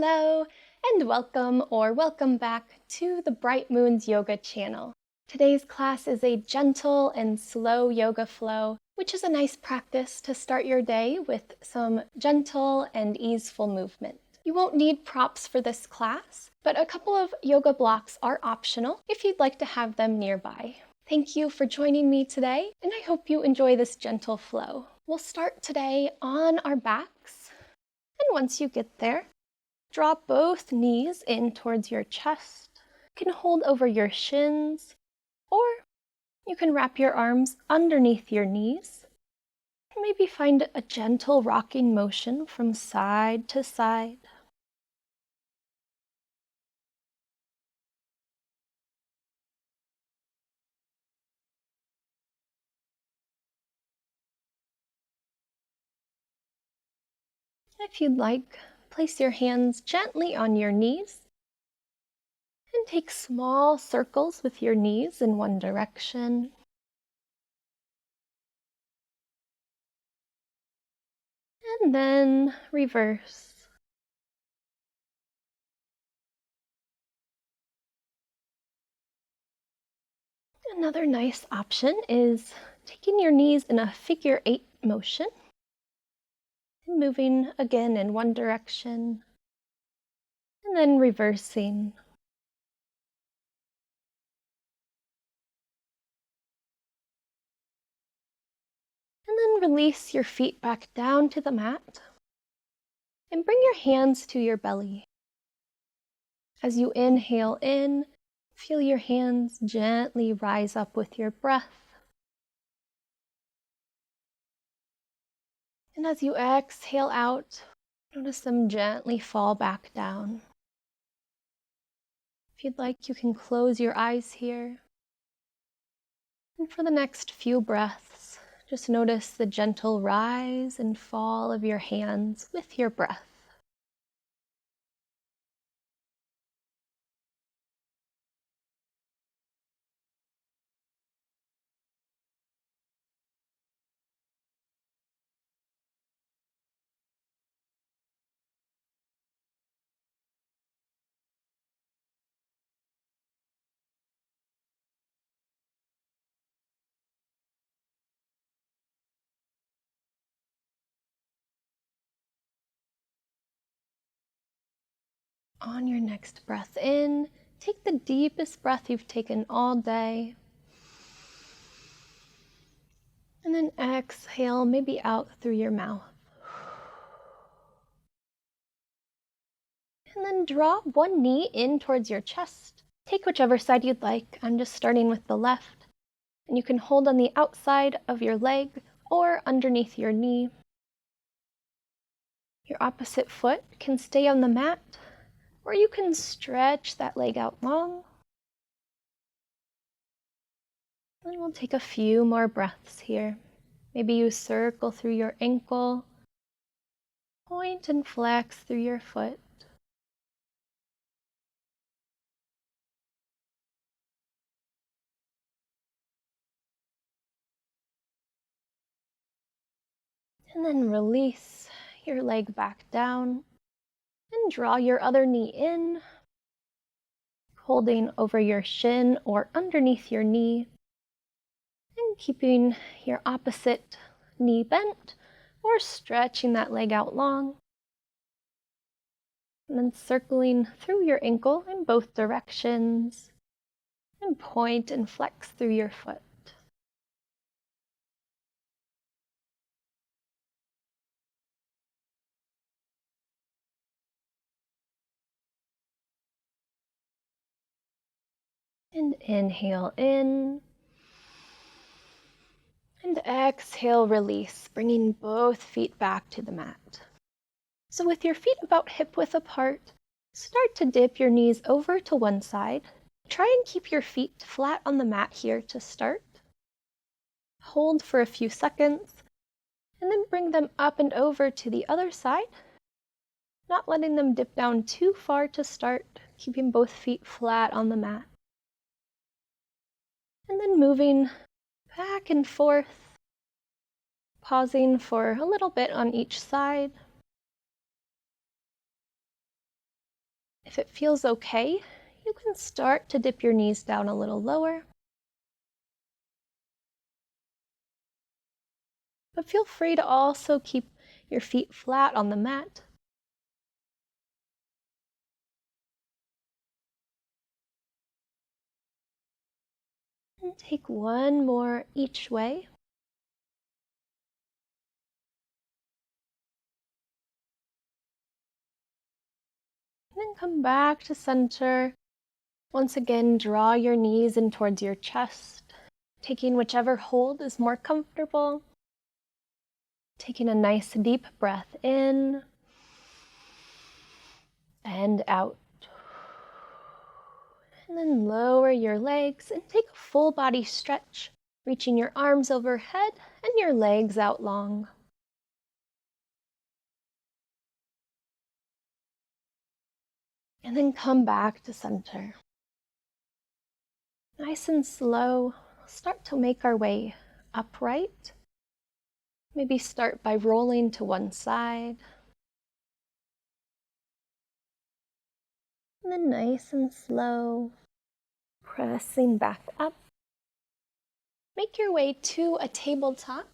Hello, and welcome back to the Bright Moons Yoga channel. Today's class is a gentle and slow yoga flow, which is a nice practice to start your day with some gentle and easeful movement. You won't need props for this class, but a couple of yoga blocks are optional if you'd like to have them nearby. Thank you for joining me today, and I hope you enjoy this gentle flow. We'll start today on our backs, and once you get there, draw both knees in towards your chest. You can hold over your shins, or you can wrap your arms underneath your knees. And maybe find a gentle rocking motion from side to side. If you'd like, place your hands gently on your knees and take small circles with your knees in one direction. And then reverse. Another nice option is taking your knees in a figure 8 motion and moving again in one direction and then reversing. And then release your feet back down to the mat and bring your hands to your belly. As you inhale in, feel your hands gently rise up with your breath. And as you exhale out, notice them gently fall back down. If you'd like, you can close your eyes here. And for the next few breaths, just notice the gentle rise and fall of your hands with your breath. On your next breath in, take the deepest breath you've taken all day. And then exhale, maybe out through your mouth. And then draw one knee in towards your chest. Take whichever side you'd like. I'm just starting with the left. And you can hold on the outside of your leg or underneath your knee. Your opposite foot can stay on the mat, or you can stretch that leg out long. And we'll take a few more breaths here. Maybe you circle through your ankle, point and flex through your foot. And then release your leg back down and draw your other knee in, holding over your shin or underneath your knee, and keeping your opposite knee bent or stretching that leg out long. And then circling through your ankle in both directions and point and flex through your foot. And inhale in. And exhale, release, bringing both feet back to the mat. So with your feet about hip width apart, start to dip your knees over to one side. Try and keep your feet flat on the mat here to start. Hold for a few seconds, and then bring them up and over to the other side, not letting them dip down too far to start, keeping both feet flat on the mat. And then moving back and forth, pausing for a little bit on each side. If it feels okay, you can start to dip your knees down a little lower. But feel free to also keep your feet flat on the mat. And take one more each way. And then come back to center. Once again, draw your knees in towards your chest, taking whichever hold is more comfortable. Taking a nice deep breath in and out. And then lower your legs and take a full body stretch, reaching your arms overhead and your legs out long. And then come back to center. Nice and slow, start to make our way upright. Maybe start by rolling to one side. And then nice and slow, pressing back up. Make your way to a tabletop.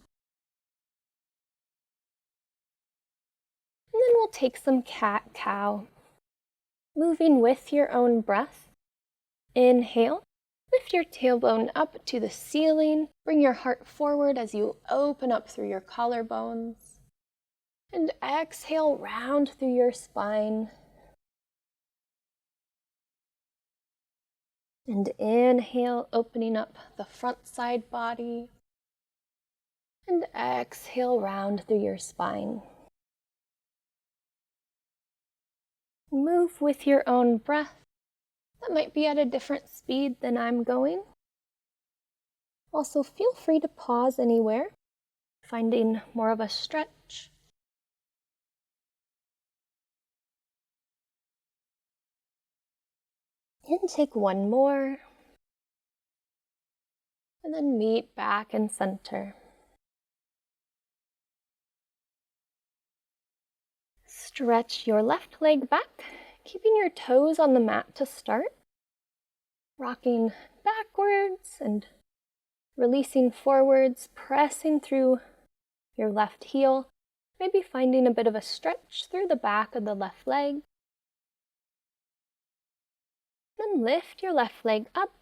And then we'll take some cat-cow. Moving with your own breath. Inhale, lift your tailbone up to the ceiling. Bring your heart forward as you open up through your collarbones. And exhale, round through your spine. And inhale, opening up the front side body. And exhale, round through your spine. Move with your own breath. That might be at a different speed than I'm going. Also, feel free to pause anywhere, finding more of a stretch. And take one more. And then meet back in center. Stretch your left leg back, keeping your toes on the mat to start. Rocking backwards and releasing forwards, pressing through your left heel, maybe finding a bit of a stretch through the back of the left leg. Then lift your left leg up,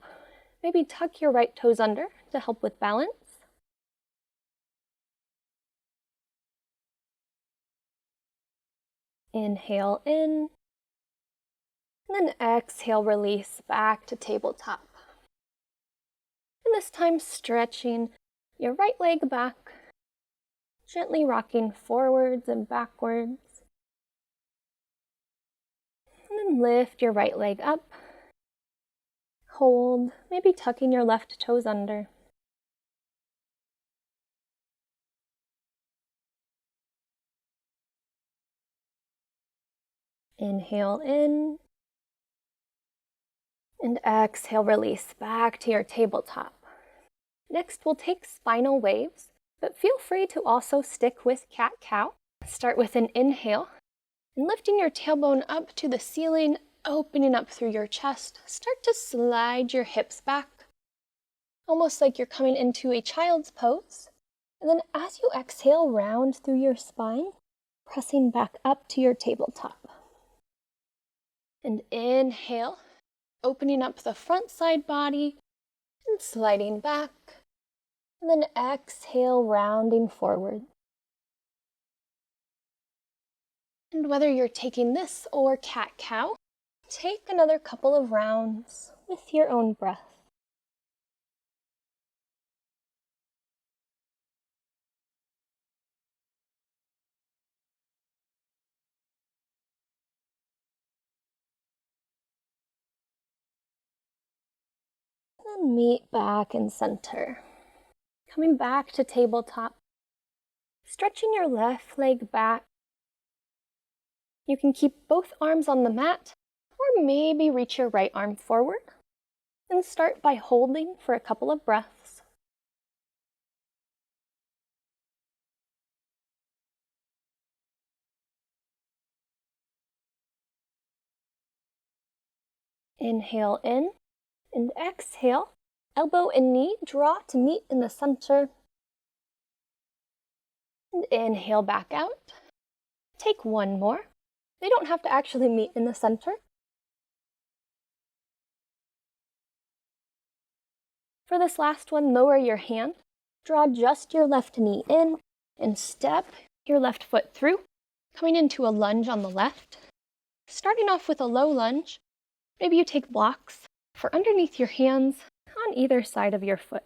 maybe tuck your right toes under to help with balance. Inhale in, and then exhale, release back to tabletop. And this time stretching your right leg back, gently rocking forwards and backwards. And then lift your right leg up, hold, maybe tucking your left toes under. Inhale in, and exhale, release back to your tabletop. Next, we'll take spinal waves, but feel free to also stick with cat-cow. Start with an inhale, and lifting your tailbone up to the ceiling, opening up through your chest. Start to slide your hips back, almost like you're coming into a child's pose. And then as you exhale, round through your spine, pressing back up to your tabletop. And inhale, opening up the front side body and sliding back. And then exhale, rounding forward. And whether you're taking this or cat-cow, take another couple of rounds with your own breath. And meet back in center. Coming back to tabletop. Stretching your left leg back. You can keep both arms on the mat, or maybe reach your right arm forward. And start by holding for a couple of breaths. Inhale in and exhale. Elbow and knee draw to meet in the center. And inhale back out. Take one more. They don't have to actually meet in the center. For this last one, lower your hand. Draw just your left knee in and step your left foot through, coming into a lunge on the left. Starting off with a low lunge, maybe you take blocks for underneath your hands on either side of your foot.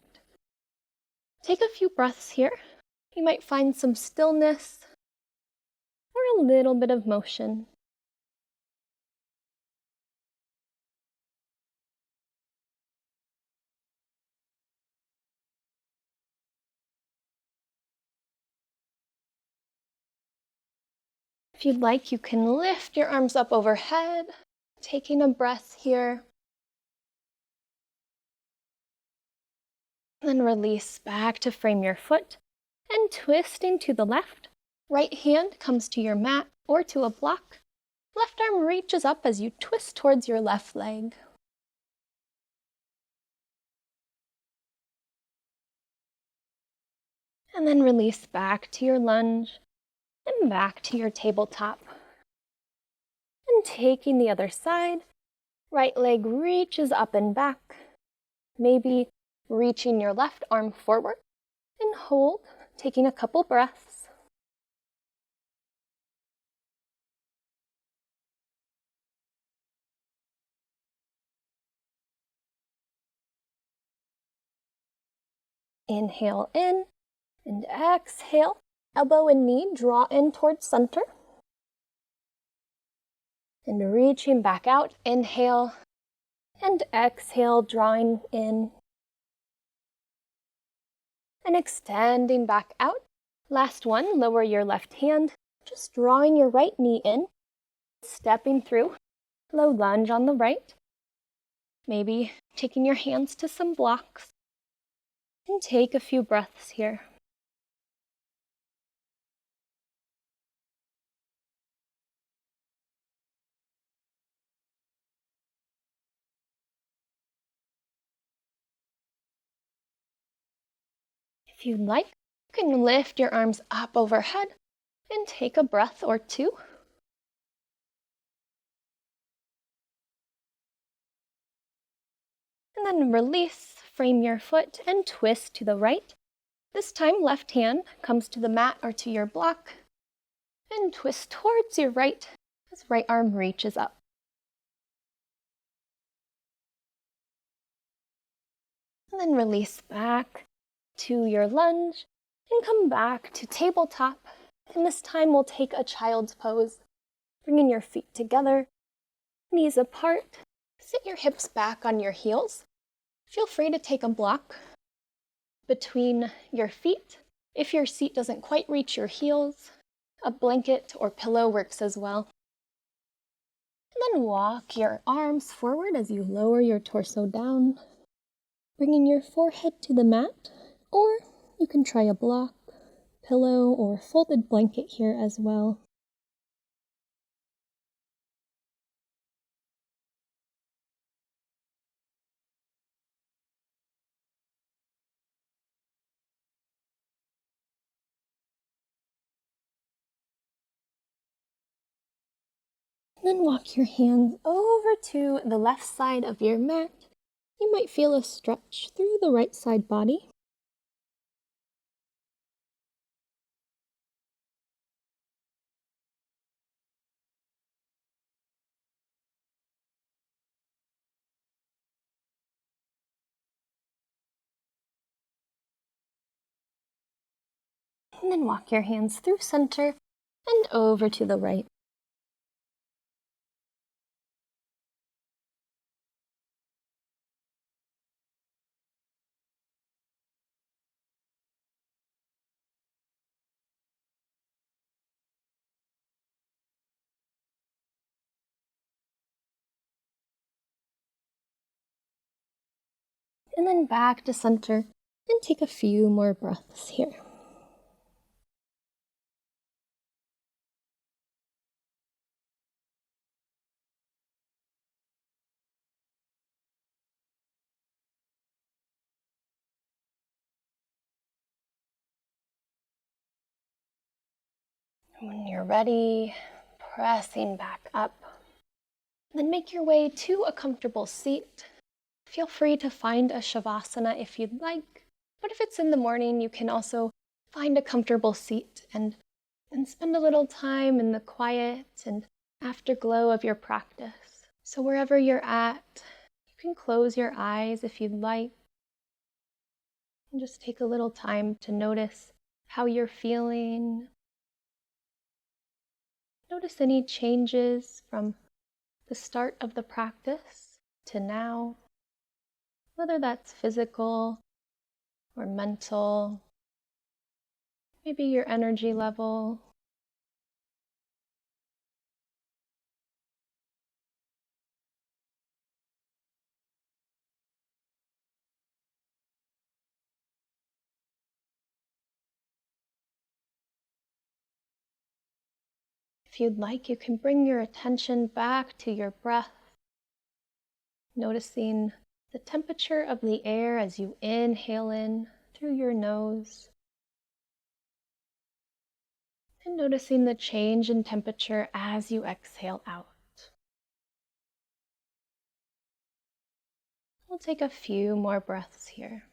Take a few breaths here. You might find some stillness or a little bit of motion. If you'd like, you can lift your arms up overhead, taking a breath here. Then release back to frame your foot and twisting to the left. Right hand comes to your mat or to a block. Left arm reaches up as you twist towards your left leg. And then release back to your lunge and back to your tabletop. And taking the other side, right leg reaches up and back. Maybe reaching your left arm forward and hold, taking a couple breaths. Inhale in and exhale. Elbow and knee draw in towards center. And reaching back out, inhale and exhale, drawing in. And extending back out. Last one, lower your left hand, just drawing your right knee in, stepping through. Low lunge on the right. Maybe taking your hands to some blocks. And take a few breaths here. If you'd like, you can lift your arms up overhead and take a breath or two. And then release, frame your foot and twist to the right. This time, left hand comes to the mat or to your block and twist towards your right as right arm reaches up. And then release back to your lunge and come back to tabletop. And this time we'll take a child's pose, bringing your feet together, knees apart. Sit your hips back on your heels. Feel free to take a block between your feet. If your seat doesn't quite reach your heels, a blanket or pillow works as well. And then walk your arms forward as you lower your torso down, bringing your forehead to the mat, or you can try a block, pillow, or folded blanket here as well. Then walk your hands over to the left side of your mat. You might feel a stretch through the right side body. And then walk your hands through center and over to the right. And then back to center and take a few more breaths here. When you're ready, pressing back up. Then make your way to a comfortable seat. Feel free to find a shavasana if you'd like, but if it's in the morning, you can also find a comfortable seat and spend a little time in the quiet and afterglow of your practice. So wherever you're at, you can close your eyes if you'd like, and just take a little time to notice how you're feeling. Notice any changes from the start of the practice to now, whether that's physical or mental, maybe your energy level. If you'd like, you can bring your attention back to your breath, noticing the temperature of the air as you inhale in through your nose, and noticing the change in temperature as you exhale out. We'll take a few more breaths here.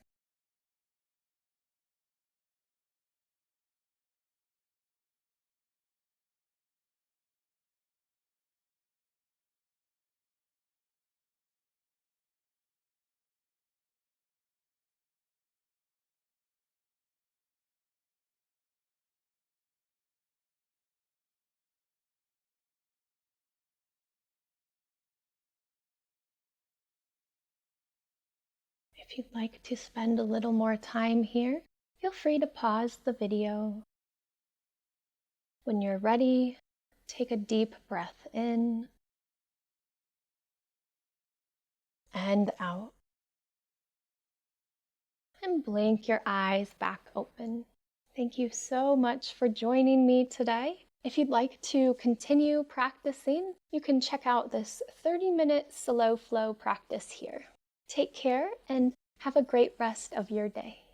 If you'd like to spend a little more time here, feel free to pause the video. When you're ready, take a deep breath in and out, and blink your eyes back open. Thank you so much for joining me today. If you'd like to continue practicing, you can check out this 30-minute slow flow practice here. Take care and have a great rest of your day.